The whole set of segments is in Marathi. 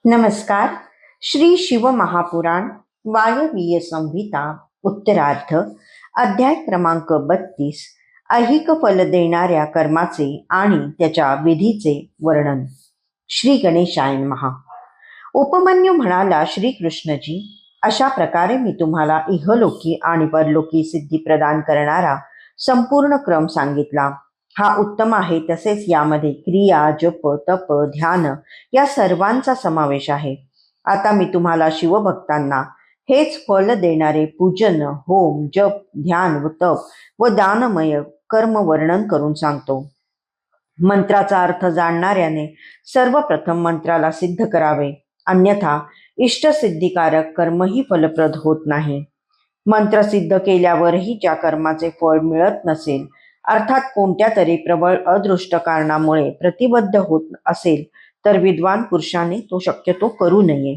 नमस्कार. श्री शिव महापुराण वायवीय संहिता उत्तरार्ध अध्याय क्रमांक 32 ऐहिक फल देणाऱ्या कर्माचे आणि त्याच्या विधीचे वर्णन. श्री गणेशाय नमः. उपमन्यू म्हणाला, श्रीकृष्णजी, अशा प्रकारे मी तुम्हाला इहलोकी आणि परलोकी सिद्धी प्रदान करणारा संपूर्ण क्रम सांगितला. हा उत्तम आहे. तसेच यामध्ये क्रिया, जप, तप, ध्यान या सर्वांचा समावेश आहे. आता मी तुम्हाला शिवभक्तांना हेच फल देणारे पूजन, होम, जप, ध्यान व तप व दानमय कर्म वर्णन करून सांगतो. मंत्राचा अर्थ जाणणाऱ्याने सर्वप्रथम मंत्राला सिद्ध करावे, अन्यथा इष्टसिद्धिकारक कर्मही फलप्रद होत नाही. मंत्र सिद्ध केल्यावरही ज्या कर्माचे फळ मिळत नसेल, अर्थात कोणत्या तरी प्रबळ अदृष्ट कारणामुळे प्रतिबद्ध होत असेल, तर विद्वान पुरुषाने तो शक्यतो करू नये.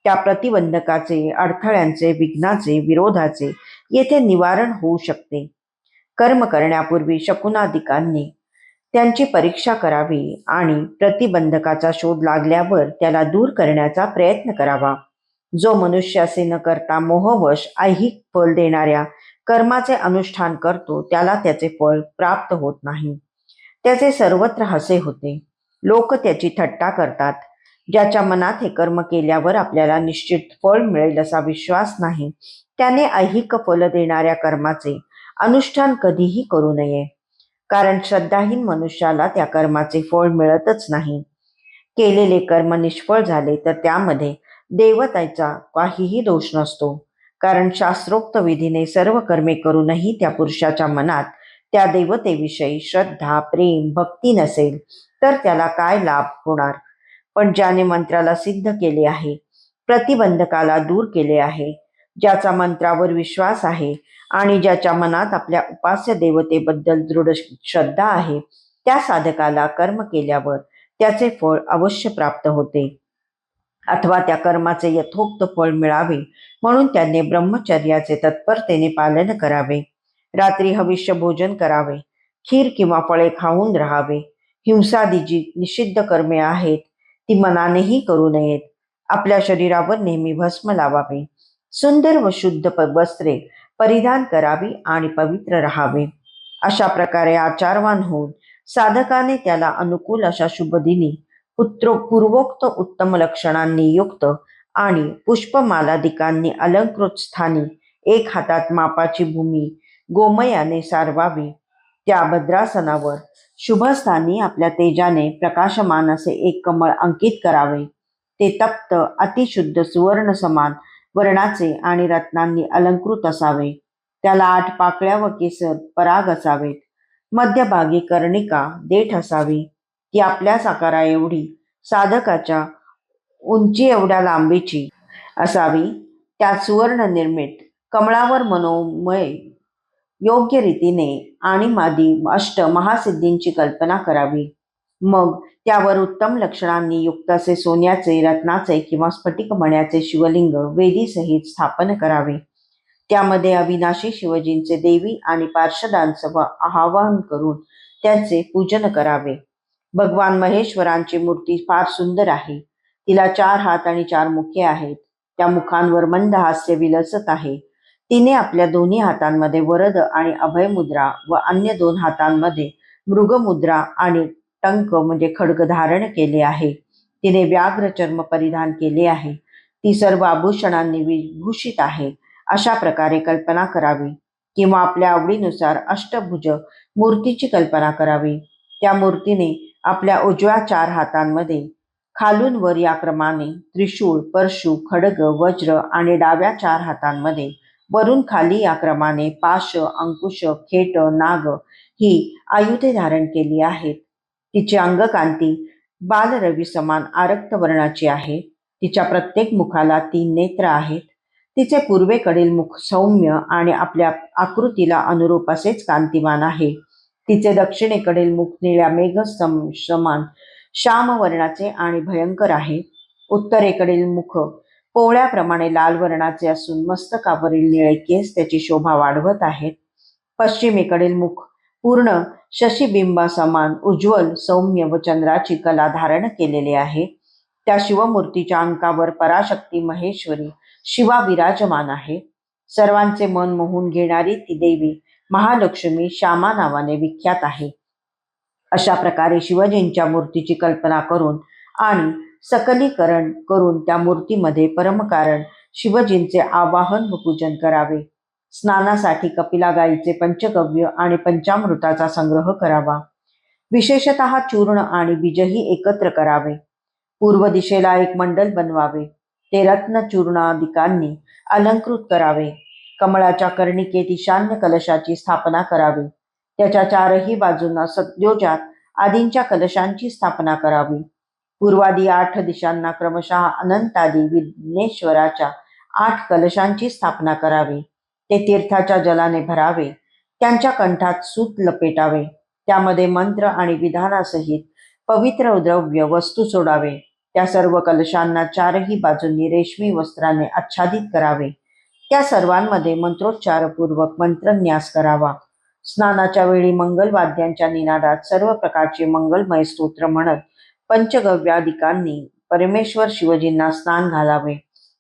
त्या प्रतिबंधकाचे, अडथळ्यांचे, विघ्नाचे, विरोधाचे येथे निवारण होऊ शकते. कर्म करण्यापूर्वी शकुनादिकांनी त्यांची परीक्षा करावी आणि प्रतिबंधकाचा शोध लागल्यावर त्याला दूर करण्याचा प्रयत्न करावा. जो मनुष्य असे न करता मोहवश ऐहिक फल देणाऱ्या कर्माचे अनुष्ठान करतो, त्याला त्याचे फळ प्राप्त होत नाही. त्याचे सर्वत्र हसे होते. लोक त्याची थट्टा करतात. ज्याच्या मनात हे कर्म केल्यावर आपल्याला निश्चित फळ मिळेल असा विश्वास नाही, त्याने ऐहिक फल देणाऱ्या कर्माचे अनुष्ठान कधीही करू नये. कारण श्रद्धाहीन मनुष्याला त्या कर्माचे फळ मिळतच नाही. केलेले कर्म निष्फळ झाले तर त्यामध्ये देवतेचा काहीही दोष नसतो. कारण शास्त्रोक्त विधीने सर्व कर्मे करूनही त्या पुरुषाच्या मनात त्या देवतेविषयी श्रद्धा, प्रेम, भक्ती नसेल तर त्याला काय लाभ होणार. पण ज्याने मंत्राला सिद्ध केले आहे, प्रतिबंधकाला दूर केले आहे, ज्याचा मंत्रावर विश्वास आहे आणि ज्याच्या मनात आपल्या उपास्य देवतेबद्दल दृढ श्रद्धा आहे, त्या साधकाला कर्म केल्यावर त्याचे फळ अवश्य प्राप्त होते. अथवा त्या कर्माचे यथोक्त फळ मिळावे म्हणून त्यांनी ब्रह्मचर्याचे तत्परतेने पालन करावे. रात्री हविष्य भोजन करावे. खीर किंवा फळे खाऊन राहावे. हिंसादी जी निषिद्ध कर्मे आहेत ती मनानेही करू नयेत. आपल्या शरीरावर नेहमी भस्म लावावे. सुंदर व शुद्ध वस्त्रे परिधान करावी आणि पवित्र राहावे. अशा प्रकारे आचारवान होऊन साधकाने त्याला अनुकूल अशा शुभदिनी पूर्वोक्त उत्तम लक्षणांनी युक्त आणि पुष्पमालादिकांनी अलंकृत स्थानी एक हातात मापाची भूमी गोमयाने सारवावी. त्या भद्रासनावर शुभस्थानी आपल्या तेजाने प्रकाशमान असे एक कमळ अंकित करावे. ते तप्त अतिशुद्ध सुवर्ण समान वर्णाचे आणि रत्नांनी अलंकृत असावे. त्याला 8 पाकळ्या व केसर पराग असावेत. मध्यभागी कर्णिका देठ असावी. ती आपल्या साकारा एवढी, साधकाच्या उंची एवढ्या लांबीची असावी. त्यात सुवर्ण निर्मित कमळावर मनोमय योग्य रीतीने आणि मादी अष्ट महासिद्धींची कल्पना करावी. मग त्यावर उत्तम लक्षणांनी युक्त असे सोन्याचे, रत्नाचे किंवा स्फटिक मण्याचे शिवलिंग वेदीसहित स्थापन करावे. त्यामध्ये अविनाशी शिवजींचे देवी आणि पार्षदांसह आवाहन करून त्यांचे पूजन करावे. भगवान महेश्वरांची मूर्ती फार सुंदर आहे. तिला 4 हात आणि 4 मुखे आहेत. त्या मुखांवर मंद हास्य विलसत आहे. तिने आपल्या दोन्ही हातांमध्ये वरद आणि अभय मुद्रा व अन्य 2 हातांमध्ये मृगमुद्रा आणि टंक म्हणजे खड्ग धारण केले आहे. तिने व्याघ्र चर्म परिधान केले आहे. ती सर्व आभूषणांनी विभूषित आहे. अशा प्रकारे कल्पना करावी. किंवा आपल्या आवडीनुसार अष्टभुज मूर्तीची कल्पना करावी. त्या मूर्तीने आपल्या उजव्या 4 हातांमध्ये खालून वर या क्रमाने त्रिशूळ, परशु, खड्ग, वज्र आणि डाव्या 4 हातांमध्ये वरून खाली या क्रमाने पाश, अंकुश, खेट, नाग ही आयुधे धारण केली आहेत. तिची अंगकांती बालरवी समान आरक्त वर्णाची आहे. तिच्या प्रत्येक मुखाला 3 नेत्र आहेत. तिचे पूर्वेकडील मुख सौम्य आणि आपल्या आकृतीला अनुरूप असेच कांतिमान आहे. तिचे दक्षिणेकडील मुख निळ्या मेघ समान श्याम वर्णाचे आणि भयंकर आहे. उत्तरेकडील मुख पोवळ्याप्रमाणे लाल वर्णाचे असून मस्तकावरील निळे केस त्याची शोभा वाढवत आहेत. पश्चिमेकडील मुख पूर्ण शशिबिंबा समान उज्ज्वल, सौम्य व चंद्राची कला धारण केलेले आहे. त्या शिवमूर्तीच्या अंकावर पराशक्ती महेश्वरी शिवा विराजमान आहे. सर्वांचे मन मोहून घेणारी ती देवी महालक्ष्मी श्यामा नावाने विख्यात आहे. अशा प्रकारे शिवजींच्या मूर्तीची कल्पना करून आणि सकलीकरण करून त्या मूर्तीमध्ये परमकारण शिवजींचे आवाहन व पूजन करावे. स्नानासाठी कपिला गायीचे पंचगव्य आणि पंचामृताचा संग्रह करावा. विशेषतः चूर्ण आणि बीजही एकत्र करावे. पूर्व दिशेला एक मंडल बनवावे. ते रत्न चूर्णादिकांनी अलंकृत करावे. कमळाच्या कर्णिकेत ईशान्य कलशाची स्थापना करावी. त्याच्या चारही बाजूंना सद्योजात आदींच्या कलशांची स्थापना करावी. पूर्वादी 8 दिशांना क्रमशः अनंतादी विघ्नेश्वराच्या 8 कलशांची स्थापना करावी. ते तीर्थाच्या जलाने भरावे. त्यांच्या कंठात सूत लपेटावे. त्यामध्ये मंत्र आणि विधानासहित पवित्र द्रव्य वस्तू सोडावे. त्या सर्व कलशांना चारही बाजूंनी रेशमी वस्त्राने आच्छादित करावे. त्या सर्वांमध्ये मंत्रोच्चारपूर्वक मंत्रन्यास करावा. स्नानाच्या वेळी मंगलवाद्यांच्या निनादात सर्व प्रकारचे मंगलमय स्तोत्र म्हणत पंचगव्यादिकांनी परमेश्वर शिवजींना स्नान घालावे.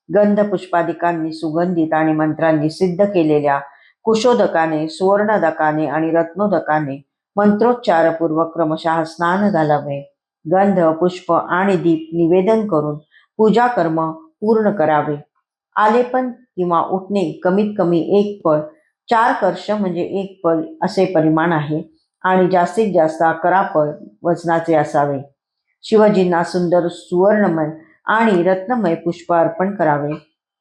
गंध पुष्पादिकांनी सुगंधित आणि मंत्रांनी सिद्ध केलेल्या कुशोदकाने, सुवर्णदकाने आणि रत्नोदकाने मंत्रोच्चारपूर्वक क्रमशः स्नान घालावे. गंध, पुष्प आणि दीप निवेदन करून पूजा कर्म पूर्ण करावे. आलेपन किंवा उठणे कमीत कमी 1 पळ, 4 कर्ष म्हणजे 1 पळ असे परिमाण आहे आणि जास्तीत जास्त 11 पळ वजनाचे असावे. शिवजींना सुंदर सुवर्णमय आणि रत्नमय पुष्प अर्पण करावे.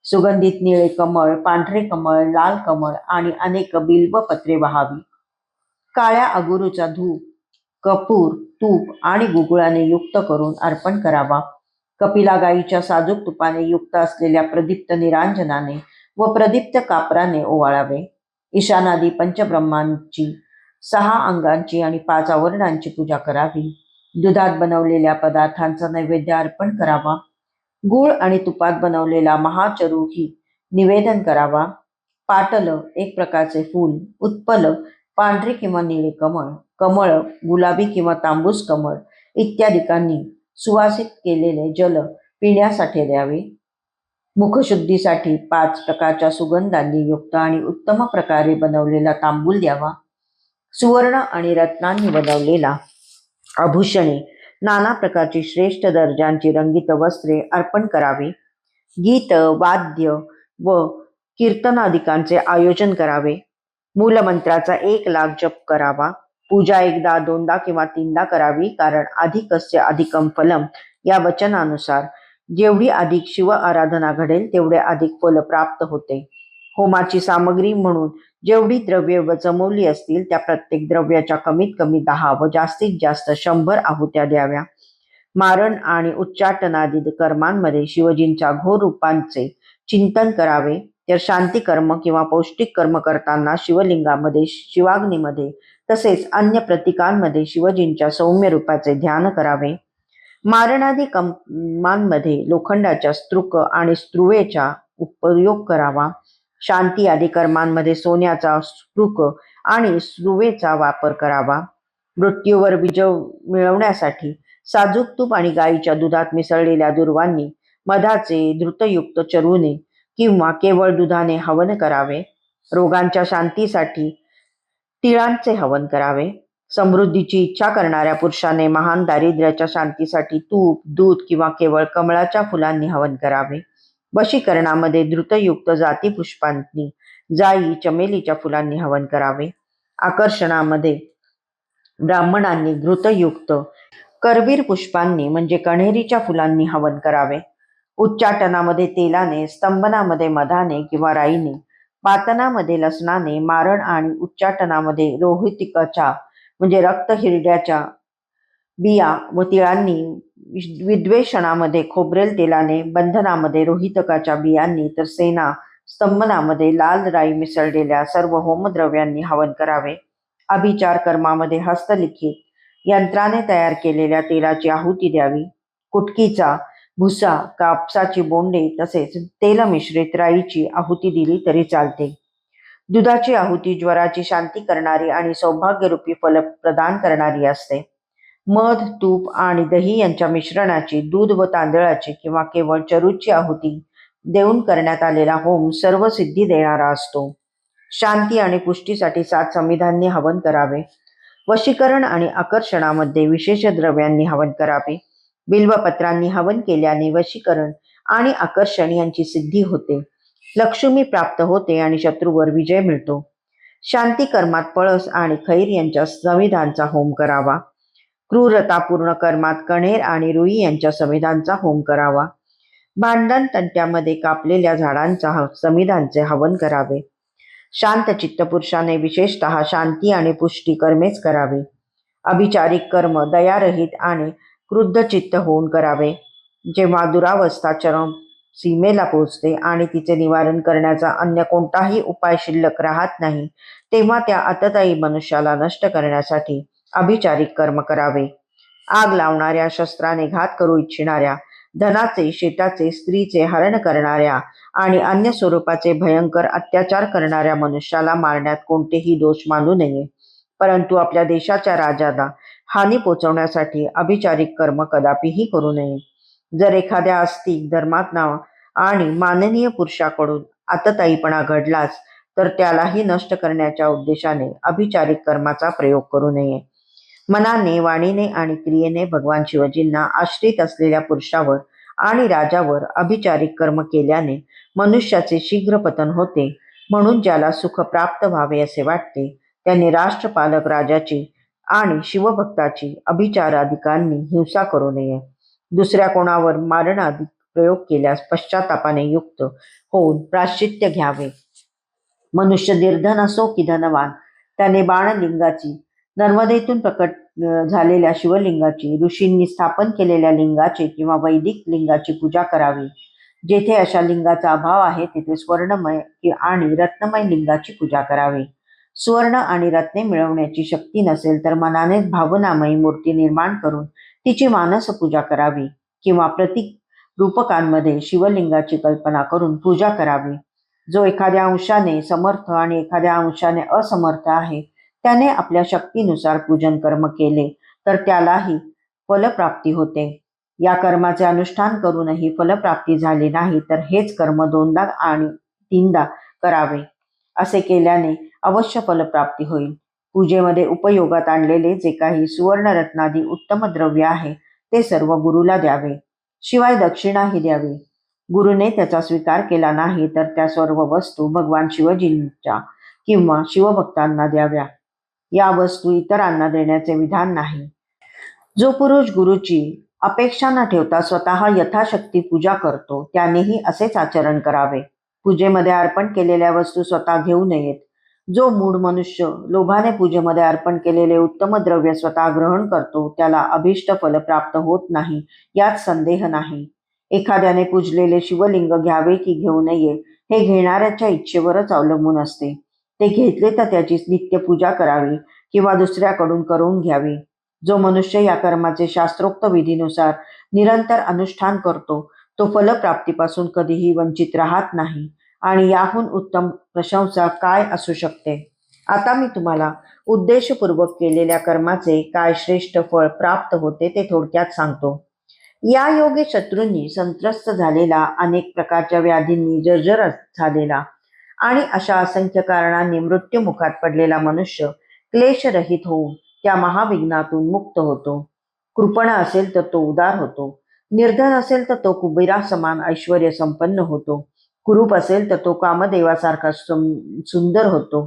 सुगंधित निळे कमळ, पांढरे कमळ, लाल कमळ आणि अनेक बिल्वपत्रे वाहावी. काळ्या अगुरूचा धूप, कपूर, तूप आणि गुगुळाने युक्त करून अर्पण करावा. कपिला गायीच्या साजूक तुपाने युक्त असलेल्या प्रदीप्त निरांजनाने व प्रदीप्त कापराने ओवाळावे. ईशानादी पंचब्रह्मांची 6 अंगांची आणि 5 आवरणांची पूजा करावी. दुधात बनवलेल्या पदार्थांचा नैवेद्य अर्पण करावा. गूळ आणि तुपात बनवलेला महाचरूही निवेदन करावा. पाटल, एक प्रकारचे फूल, उत्पल, पांढरे किंवा निळे कमळ, कमळ, गुलाबी किंवा तांबूस कमळ इत्यादिकांनी सुवासित केलेले जल पिण्यासाठी द्यावे. मुखशुद्धीसाठी 5 प्रकारच्या सुगंधांनी युक्त आणि उत्तम प्रकारे बनवलेला तांबूल द्यावा. सुवर्ण आणि रत्नांनी बनवलेला आभूषणे, नाना प्रकारची श्रेष्ठ दर्जांची रंगीत वस्त्रे अर्पण करावी. गीत, वाद्य व कीर्तनादिकांचे आयोजन करावे. मूलमंत्राचा 1 लाख जप करावा. पूजा 1दा, 2दा किंवा 3दा करावी, कारण अधिकस्य अधिकम फलम या वचनानुसार जेवढी अधिक शिव आराधना घडेल तेवढे अधिक फल प्राप्त होते. होमाची सामग्री म्हणून जेवढी द्रव्ये जमवली असतील त्या प्रत्येक द्रव्याच्या कमीत कमी 10 व जास्तीत जास्त 100 आहुत्या द्याव्या. मारण आणि उच्चाटनादी कर्मांमध्ये शिवजींच्या घोर रूपांचे चिंतन करावे. तर शांती कर्म किंवा पौष्टिक कर्म करताना शिवलिंगामध्ये, शिवाग्नीमध्ये तसेच अन्य प्रतीकांमध्ये शिवजींच्या सौम्य रूपाचे ध्यान करावे. मारणादी कर्मांमध्ये लोखंडाच्या स्तृक आणि स्त्रुवेचा उपयोग करावा. शांती आदी कर्मांमध्ये सोन्याचा स्तृक आणि स्त्रुवेचा वापर करावा. मृत्यूवर विजय मिळवण्यासाठी साजूक तूप आणि गायीच्या दुधात मिसळलेल्या दुर्वांनी मधाचे धृतयुक्त चरूने किंवा केवळ दुधाने हवन करावे. रोगांच्या शांतीसाठी तिळांचे हवन करावे. समृद्धीची इच्छा करणाऱ्या पुरुषाने महान दारिद्र्याच्या शांतीसाठी तूप, दूध किंवा केवळ कमळाच्या फुलांनी हवन करावे. वशीकरणामध्ये धृतयुक्त जाती पुष्पांनी, जाई, चमेलीच्या फुलांनी हवन करावे. आकर्षणामध्ये ब्राह्मणांनी धृतयुक्त करवीर पुष्पांनी म्हणजे कण्हेरीच्या फुलांनी हवन करावे. उच्चाटनामध्ये तेलाने, स्तंभनामध्ये मधाने किंवा राईने, पातनामध्ये लसणाने, मारण आणि उच्चाटनामध्ये रोहितिकाच्या म्हणजे रक्त हिरड्याच्या बिया व तिळांनी, विद्वेषणामध्ये खोबरेल तेलाने, बंधनामध्ये रोहितकाच्या बियांनी, तर सेना स्तंभनामध्ये लाल राई मिसळलेल्या सर्व होमद्रव्यांनी हवन करावे. अभिचार कर्मामध्ये हस्तलिखित यंत्राने तयार केलेल्या तेलाची आहुती द्यावी. कुटकीचा भुसा, कापसाची बोंडे तसेच तेलमिश्रित राईची आहुती दिली तरी चालते. दुधाची आहुती ज्वराची शांती करणारी आणि सौभाग्यरूपी फल प्रदान करणारी असते. मध, तूप आणि दही यांच्या मिश्रणाची, दूध व तांदळाची किंवा केवळ चरूची आहुती देऊन करण्यात आलेला होम सर्व सिद्धी देणारा असतो. शांती आणि पुष्टीसाठी 7 समिधांनी हवन करावे. वशीकरण आणि आकर्षणामध्ये विशेष द्रव्यांनी हवन करावे. बिल्वपत्रांनी हवन केल्याने वशीकरण आणि आकर्षण यांची सिद्धी होते. लक्ष्मी प्राप्त होते आणि शत्रूवर विजय मिळतो. शांती कर्मात पळस आणि खैर यांच्या समिधांचा होम करावा. क्रूरतापूर्ण कर्मात कण्हेर आणि रुई यांच्या समिधांचा होम करावा. भांडण तंट्यामध्ये कापलेल्या झाडांच्या समिधांचे हवन करावे. शांत चित्तपुरुषाने विशेषतः शांती आणि पुष्टी कर्मेच करावे. अभिचारिक कर्म दयारहित आणि क्रुद्ध चित्त होऊन करावे. जेव्हा दुरावस्था चरम सीमेला पोहोचते आणि तिचे निवारण करण्याचा अन्य कोणताही उपाय शिल्लक राहत नाही, तेव्हा त्या आततायी मनुष्याला नष्ट करण्यासाठी अभिचारिक कर्म करावे. आग लावणाऱ्या, शस्त्राने घात करू इच्छिणाऱ्या, धनाचे, शेताचे, स्त्रीचे हरण करणाऱ्या आणि अन्य स्वरूपाचे भयंकर अत्याचार करणाऱ्या मनुष्याला मारण्यात कोणतेही दोष मानू नये, परंतु आपल्या देशाच्या राजाला हानी पोचवण्यासाठी अभिचारिक कर्म कदापिही करू नये. जर एखाद्या आस्तिक, धर्मात्मा आणि माननीय पुरुषाकडून आतताईपणा घडलाच तर त्यालाही नष्ट करण्याच्या उद्देशाने अभिचारिक कर्माचा प्रयोग करू नये. मनाने, वाणीने आणि क्रियेने भगवान शिवजींना आश्रित असलेल्या पुरुषावर आणि राजावर अभिचारिक कर्म केल्याने मनुष्याचे शीघ्र पतन होते. म्हणून ज्याला सुख प्राप्त व्हावे असे वाटते त्याने राष्ट्रपालक राजाची आणि शिवभक्ताची अभिचाराधिकांनी हिंसा करू नये. दुसऱ्या कोणावर मारणाधिक प्रयोग केल्यास पश्चातापाने युक्त होऊन प्रायश्चित्य घ्यावे. मनुष्य निर्धन असो की धनवान, त्याने बाणलिंगाची, नर्मदेतून प्रकट झालेल्या शिवलिंगाची, ऋषींनी स्थापन केलेल्या लिंगाची किंवा वैदिक लिंगाची पूजा करावी. जेथे अशा लिंगाचा अभाव आहे तिथे स्वर्णमय आणि रत्नमय लिंगाची पूजा करावी. सुवर्ण आणि रत्ने मिळवण्याची शक्ती नसेल तर मनानेच भावनामयी मूर्ती निर्माण करून तिची मानस पूजा करावी किंवा प्रतीक रूपकांमध्ये शिवलिंगाची कल्पना करून पूजा करावी. जो एखाद्या अंशाने समर्थ आणि एखाद्या अंशाने असमर्थ आहे त्याने आपल्या शक्तीनुसार पूजन कर्म केले तर त्यालाही फलप्राप्ती होते. या कर्माचे अनुष्ठान करूनही फलप्राप्ती झाली नाही तर हेच कर्म 2दा आणि 3दा करावे. असे केल्याने अवश्य फलप्राप्ती होईल. पूजेमध्ये उपयोगात आणलेले जे काही सुवर्णरत्नादी उत्तम द्रव्य आहे ते सर्व गुरुला द्यावे. शिवाय दक्षिणाही द्यावी. गुरुने त्याचा स्वीकार केला नाही तर त्या सर्व वस्तू भगवान शिवजींच्या किंवा शिवभक्तांना द्याव्या. या वस्तू इतरांना देण्याचे विधान नाही. जो पुरुष गुरुची अपेक्षा न ठेवता स्वतः यथाशक्ती पूजा करतो त्यानेही असेच आचरण करावे. पूजेमध्ये अर्पण केलेल्या वस्तू स्वतः घेऊ नयेत. जो मूढ मनुष्य लोभाने पूजेमध्ये अर्पण केलेले उत्तम द्रव्य स्वतः ग्रहण करतो त्याला अभिष्ट फल प्राप्त होत नाही यात संदेह नाही. एखाद्याने पूजलेले शिवलिंग घ्यावे की घेऊ नये हे घेणाऱ्याच्या इच्छेवरच अवलंबून असते. ते घेतले तर त्याची नित्य पूजा करावी किंवा दुसऱ्याकडून करून घ्यावी. जो मनुष्य या कर्माचे शास्त्रोक्त विधीनुसार निरंतर अनुष्ठान करतो तो फलप्राप्तीपासून कधीही वंचित राहत नाही आणि याहून उत्तम प्रशंसा काय असू शकते. आता मी तुम्हाला उद्देशपूर्वक केलेल्या कर्माचे काय श्रेष्ठ फळ प्राप्त होते ते थोडक्यात सांगतो. या योगे शत्रूंनी संत्रस्त झालेला, अनेक प्रकारच्या व्याधींनी जर्जर झालेला आणि अशा असंख्य कारणांनी मृत्युमुखात पडलेला मनुष्य क्लेशरहित होऊन त्या महाविघ्नातून मुक्त होतो. कृपण असेल तर तो उदार होतो. निर्धन असेल तर तो कुबेरा समान ऐश्वर्य संपन्न होतो. कुरूप असेल तर तो कामदेवासारखा सुंदर होतो.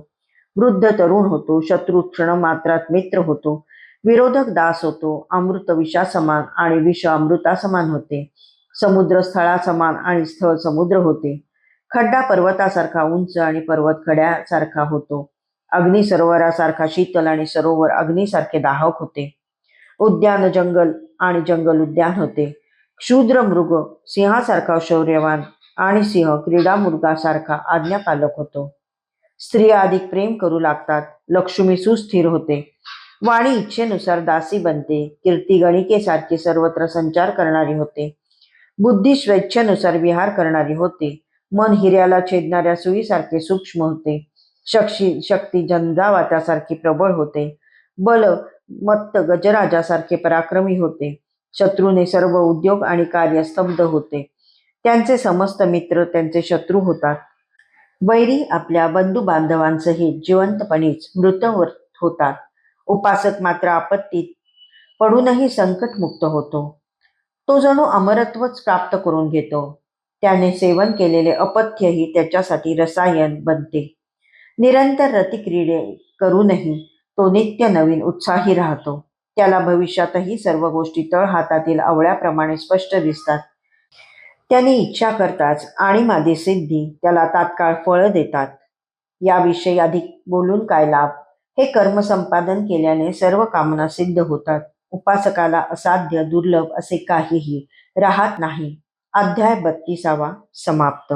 वृद्ध तरुण होतो. शत्रू क्षण मात्रात मित्र होतो. विरोधक दास होतो. अमृत विषा समान आणि विष अमृता समान होते. समुद्र स्थळा समान आणि स्थळ समुद्र होते. खड्डा पर्वतासारखा उंच आणि पर्वत खड्यासारखा होतो. अग्नी सरोवरासारखा शीतल आणि सरोवर अग्नीसारखे दाहक होते. उद्यान जंगल आणि जंगल उद्यान होते. क्षुद्र मृग सिंहासारखा शौर्यवान आणि सिंह क्रीडा मृगासारखा आज्ञापालक होतो. स्त्रिया अधिक प्रेम करू लागतात. लक्ष्मी सुस्थिर होते. वाणी इच्छेनुसार दासी बनते. कीर्ती गणिकेसारखी सर्वत्र संचार करणारी होते. बुद्धी स्वेच्छेनुसार विहार करणारी होते. मन हिऱ्याला छेदणाऱ्या सुईसारखे सूक्ष्म होते. शक्ती झंझावातासारखी प्रबळ होते. बल मत्त गजराजासारखे पराक्रमी होते. शत्रूने सर्व उद्योग आणि कार्य स्तब्ध होते. त्यांचे समस्त मित्र त्यांचे शत्रू होतात. वैरी आपल्या बंधू बांधवांसहित जिवंतपणेच मृत होतात. उपासक मात्र आपत्तीत पडूनही संकटमुक्त होतो. तो जणू अमरत्वच प्राप्त करून घेतो. त्याने सेवन केलेले अपथ्यही त्याच्यासाठी रसायन बनते. निरंतर रतिक्रीडे करूनही तो नित्य नवीन उत्साही राहतो. त्याला भविष्यातही सर्व गोष्टी तळहातातील आवळ्याप्रमाणे स्पष्ट दिसतात. त्याने इच्छा करताच आणि मादी सिद्धी त्याला तात्काळ फळं देतात. याविषयी अधिक बोलून काय लाभ? हे कर्म संपादन केल्याने सर्व कामना सिद्ध होतात. उपासकाला असाध्य दुर्लभ असे काहीही राहत नाही. अध्याय 32 समाप्त.